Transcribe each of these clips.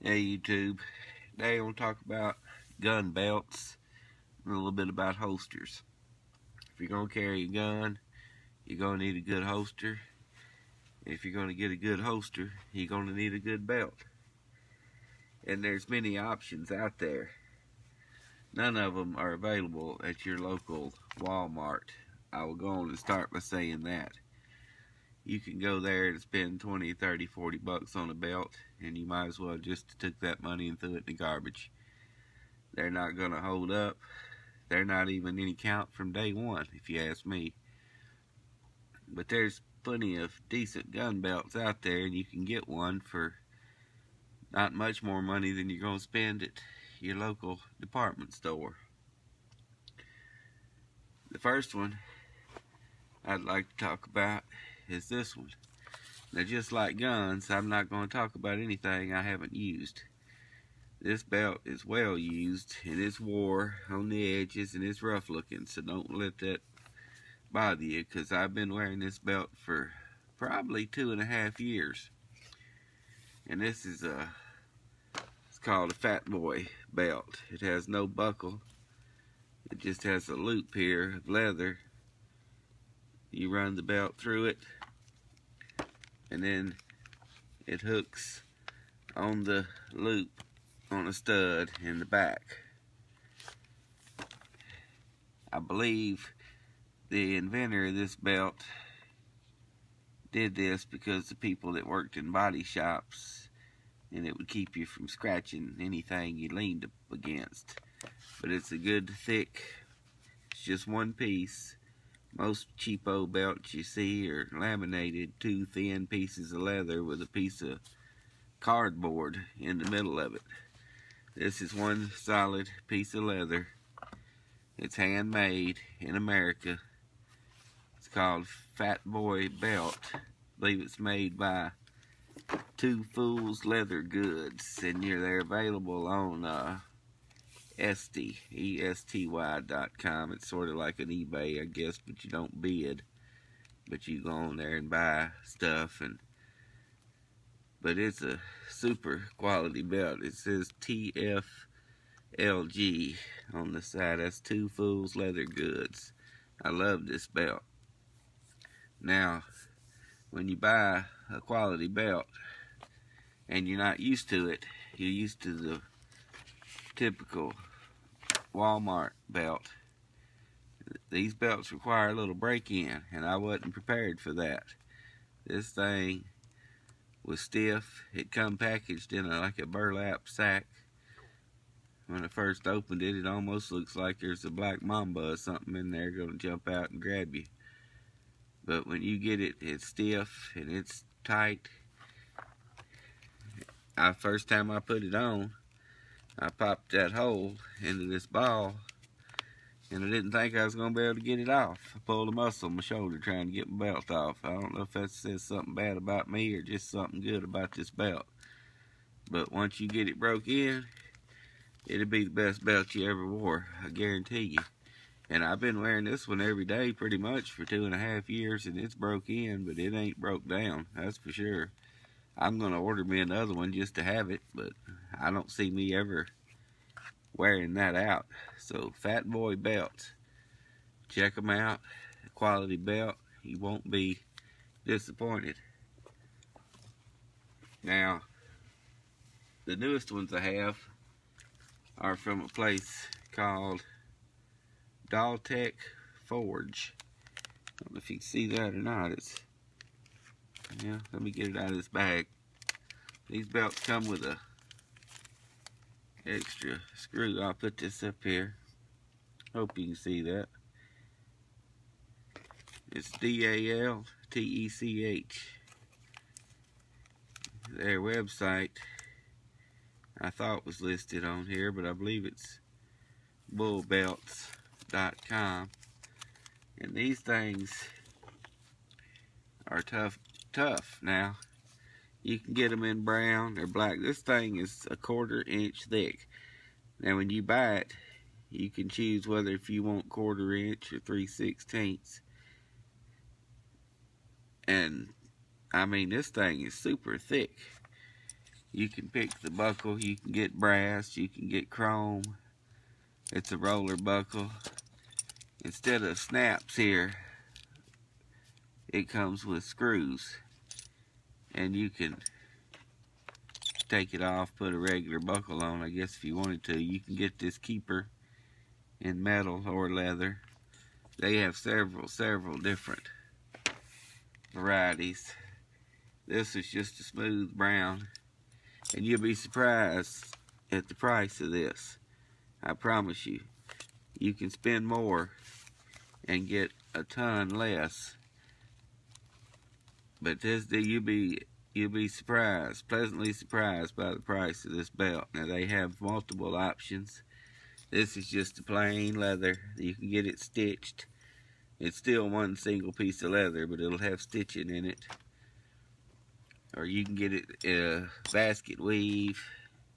Hey YouTube, today I want to talk about gun belts and a little bit about holsters. If you're going to carry a gun, you're going to need a good holster. If you're going to get a good holster, you're going to need a good belt. And there's many options out there. None of them are available at your local Walmart. I will go on and start by saying that. You can go there and spend 20, 30, 40 bucks on a belt, and you might as well just took that money and threw it in the garbage. They're not going to hold up. They're not even any count from day one, if you ask me. But there's plenty of decent gun belts out there, and you can get one for not much more money than you're going to spend at your local department store. The first one I'd like to talk about is this one. Now, just like guns, I'm not going to talk about anything I haven't used. This belt is well used, and it's wore on the edges, and it's rough looking, so don't let that bother you, because I've been wearing this belt for probably 2.5 years. And this is it's called a Fat Boy belt. It has no buckle. It just has a loop here of leather. You run the belt through it, and then it hooks on the loop on a stud in the back. I believe the inventor of this belt did this because the people that worked in body shops, and it would keep you from scratching anything you leaned up against. But it's a good thick, it's just one piece. Most cheapo belts you see are laminated, 2 thin pieces of leather with a piece of cardboard in the middle of it. This is one solid piece of leather. It's handmade in America. It's called Fat Boy Belt. I believe it's made by Two Fools Leather Goods, and they're available on Esty, ESTY.com. It's sort of like an eBay, I guess, but you don't bid. But you go on there and buy stuff, but it's a super quality belt. It says TFLG on the side. That's Two Fools Leather Goods. I love this belt. Now, when you buy a quality belt and you're not used to it, you're used to the typical Walmart belt. These belts require a little break-in, and I wasn't prepared for that. This thing was stiff. It come packaged in like a burlap sack. When I first opened it, it almost looks like there's a black mamba or something in there going to jump out and grab you. But when you get it, it's stiff and it's tight. First time I put it on, I popped that hole into this ball, and I didn't think I was going to be able to get it off. I pulled a muscle on my shoulder trying to get my belt off. I don't know if that says something bad about me or just something good about this belt. But once you get it broke in, it'll be the best belt you ever wore, I guarantee you. And I've been wearing this one every day pretty much for 2.5 years, and it's broke in, but it ain't broke down, that's for sure. I'm going to order me another one just to have it, but I don't see me ever wearing that out. So, Fat Boy belts, check them out. Quality belt, you won't be disappointed. Now, the newest ones I have are from a place called Daltech Forge. I don't know if you can see that or not. Yeah, let me get it out of this bag. These belts come with a extra screw. I'll put this up here. Hope you can see that. It's DALTECH. Their website, I thought was listed on here, but I believe it's bullbelts.com. And these things are tough. Now, you can get them in brown or black. This thing is 1/4 inch thick. Now, when you buy it, you can choose whether if you want 1/4 inch or 3/16. And I mean, this thing is super thick. You can pick the buckle. You can get brass. You can get chrome. It's a roller buckle. Instead of snaps here, it comes with screws. And you can take it off, put a regular buckle on, I guess, if you wanted to. You can get this keeper in metal or leather. They have several different varieties. This is just a smooth brown, and you'll be surprised at the price of this. I promise you. You can spend more and get a ton less, but you'll be surprised, pleasantly surprised by the price of this belt. Now they have multiple options. This is just a plain leather. You can get it stitched. It's still one single piece of leather, but it'll have stitching in it. Or you can get it basket weave,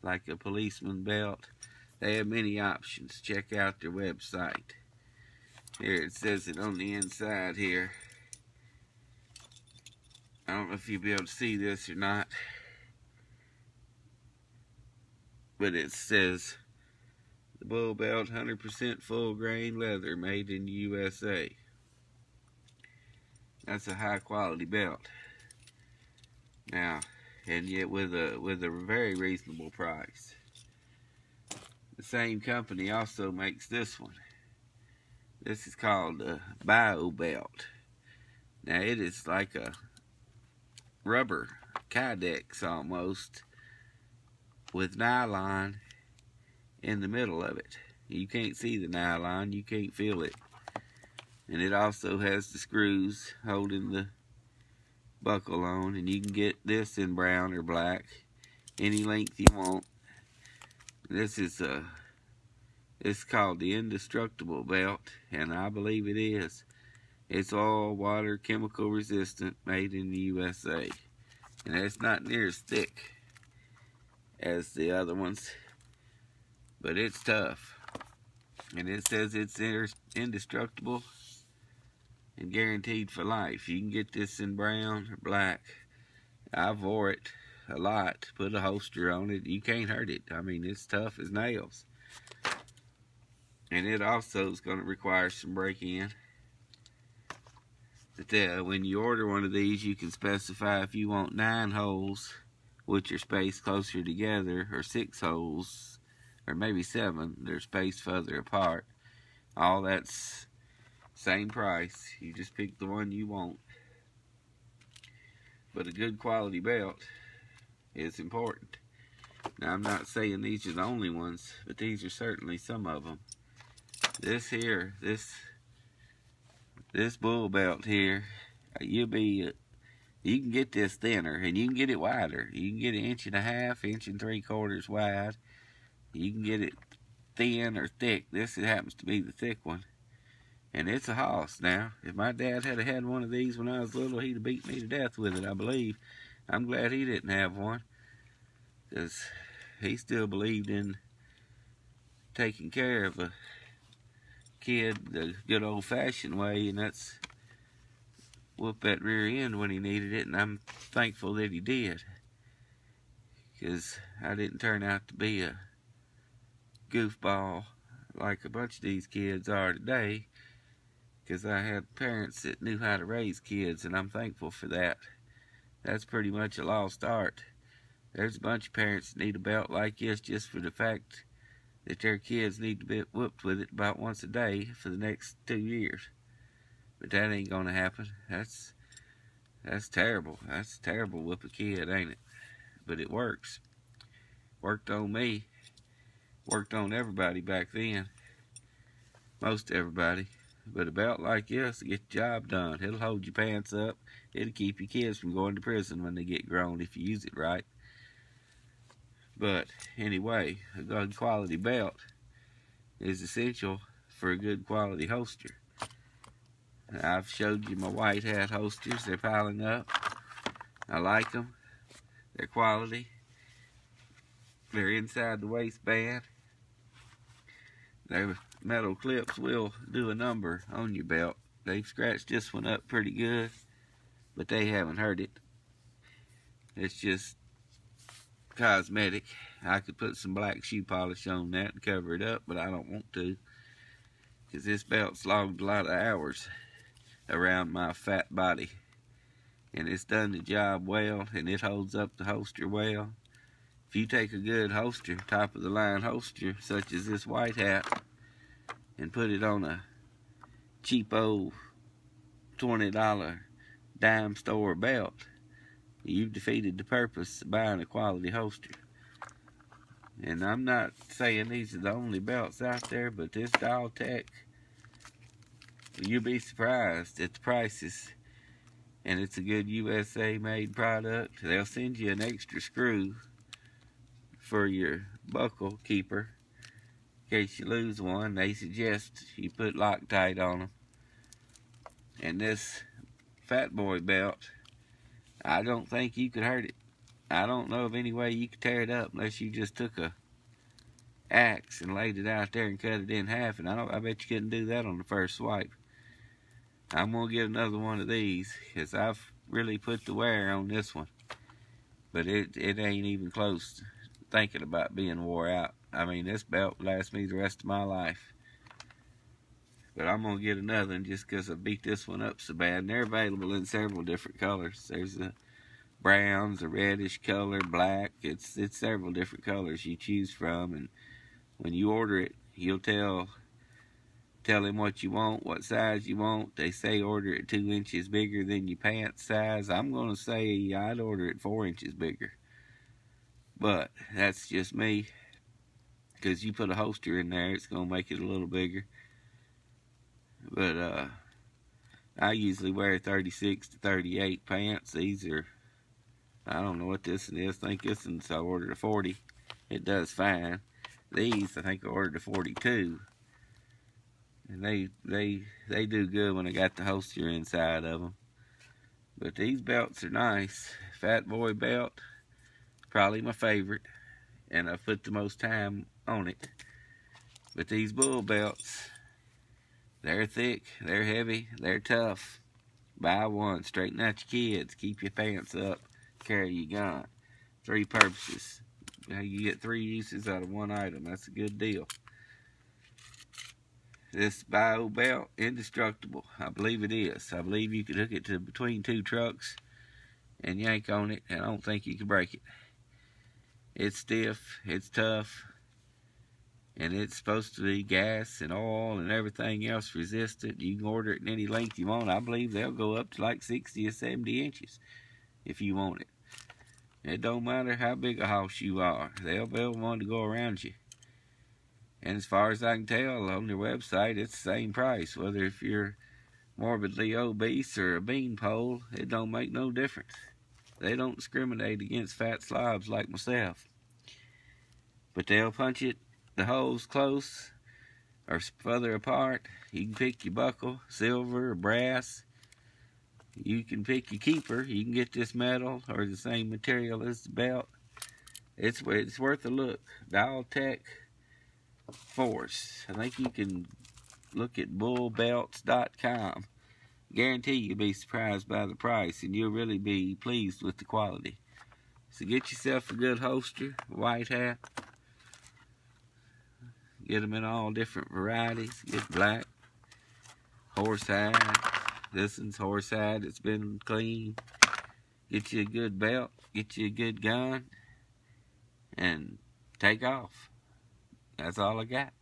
like a policeman belt. They have many options. Check out their website. Here it says it on the inside here. I don't know if you'll be able to see this or not, but it says the Bull Belt 100% full grain leather made in the USA. That's a high quality belt. Now, and yet with a very reasonable price. The same company also makes this one. This is called the Bio Belt. Now it is like a rubber Kydex almost, with nylon in the middle of it. You can't see the nylon, you can't feel it. And it also has the screws holding the buckle on, and you can get this in brown or black, any length you want. This is it's called the Indestructible Belt, and I believe it is. It's all water, chemical resistant, made in the USA. And it's not near as thick as the other ones, but it's tough. And it says it's indestructible and guaranteed for life. You can get this in brown or black. I've wore it a lot. Put a holster on it. You can't hurt it. I mean, it's tough as nails. And it also is going to require some break-in. But when you order one of these, you can specify if you want 9 holes, which are spaced closer together, or 6 holes, or maybe 7, they're spaced further apart. All that's same price. You just pick the one you want. But a good quality belt is important. Now, I'm not saying these are the only ones, but these are certainly some of them. This here, this Bull Belt here, you can get this thinner, and you can get it wider. You can get 1.5 inches, 1 3/4 wide. You can get it thin or thick. This happens to be the thick one. And it's a hoss now. If my dad had one of these when I was little, he'd have beat me to death with it, I believe. I'm glad he didn't have one, because he still believed in taking care of a kid the good old-fashioned way, and that's whoop that rear end when he needed it. And I'm thankful that he did, because I didn't turn out to be a goofball like a bunch of these kids are today, because I had parents that knew how to raise kids, and I'm thankful for that. That's pretty much a lost art. There's a bunch of parents that need a belt like this just for the fact that their kids need to be whooped with it about once a day for the next 2 years. But that ain't gonna happen. That's terrible. That's terrible to whoop a kid, ain't it? But it works. Worked on me. Worked on everybody back then. Most everybody. But a belt like this will get the job done. It'll hold your pants up. It'll keep your kids from going to prison when they get grown if you use it right. But anyway, a good quality belt is essential for a good quality holster. I've showed you my white hat holsters. They're piling up. I like them. They're quality. They're inside the waistband. Their metal clips will do a number on your belt. They've scratched this one up pretty good, but they haven't hurt it. It's just cosmetic. I could put some black shoe polish on that and cover it up, but I don't want to, because this belt's logged a lot of hours around my fat body, and it's done the job well, and it holds up the holster well. If you take a good holster, top of the line holster, such as this white hat, and put it on a cheapo $20 dime store belt, you've defeated the purpose of buying a quality holster. And I'm not saying these are the only belts out there, but this Dial-Tec, you'll be surprised at the prices. And it's a good USA made product. They'll send you an extra screw for your buckle keeper in case you lose one. They suggest you put Loctite on them. And this Fat Boy belt, I don't think you could hurt it. I don't know of any way you could tear it up unless you just took a axe and laid it out there and cut it in half. And I bet you couldn't do that on the first swipe. I'm going to get another one of these, because I've really put the wear on this one. But it ain't even close to thinking about being wore out. I mean, this belt will last me the rest of my life. But I'm going to get another one just because I beat this one up so bad. And they're available in several different colors. There's the browns, a reddish color, black. It's several different colors you choose from. And when you order it, you'll tell him what you want, what size you want. They say order it 2 inches bigger than your pants size. I'm going to say I'd order it 4 inches bigger. But that's just me. Because you put a holster in there, it's going to make it a little bigger. But I usually wear 36 to 38 pants. These are, I don't know what this one is. I think this one's, I ordered a 40. It does fine. These, I think I ordered a 42. And they do good when I got the holster inside of them. But these belts are nice. Fat Boy belt, probably my favorite. And I've put the most time on it. But these Bull belts, they're thick, they're heavy, they're tough. Buy one, straighten out your kids, keep your pants up, carry your gun. 3 purposes. You get 3 uses out of 1 item. That's a good deal. This Bio belt, indestructible. I believe it is. I believe you could hook it to between 2 trucks and yank on it, and I don't think you can break it. It's stiff, it's tough, and it's supposed to be gas and oil and everything else resistant. You can order it in any length you want. I believe they'll go up to like 60 or 70 inches if you want it. It don't matter how big a house you are. They'll be one to go around you. And as far as I can tell, on their website, it's the same price. Whether if you're morbidly obese or a beanpole, it don't make no difference. They don't discriminate against fat slobs like myself. But they'll punch it, the holes close or further apart. You can pick your buckle, silver or brass. You can pick your keeper. You can get this metal or the same material as the belt. It's worth a look. Dial-Tec Force. I think you can look at bullbelts.com. Guarantee you'll be surprised by the price, and you'll really be pleased with the quality. So get yourself a good holster, white hat. Get them in all different varieties. Get black, horsehide. This one's horsehide. It's been clean. Get you a good belt. Get you a good gun. And take off. That's all I got.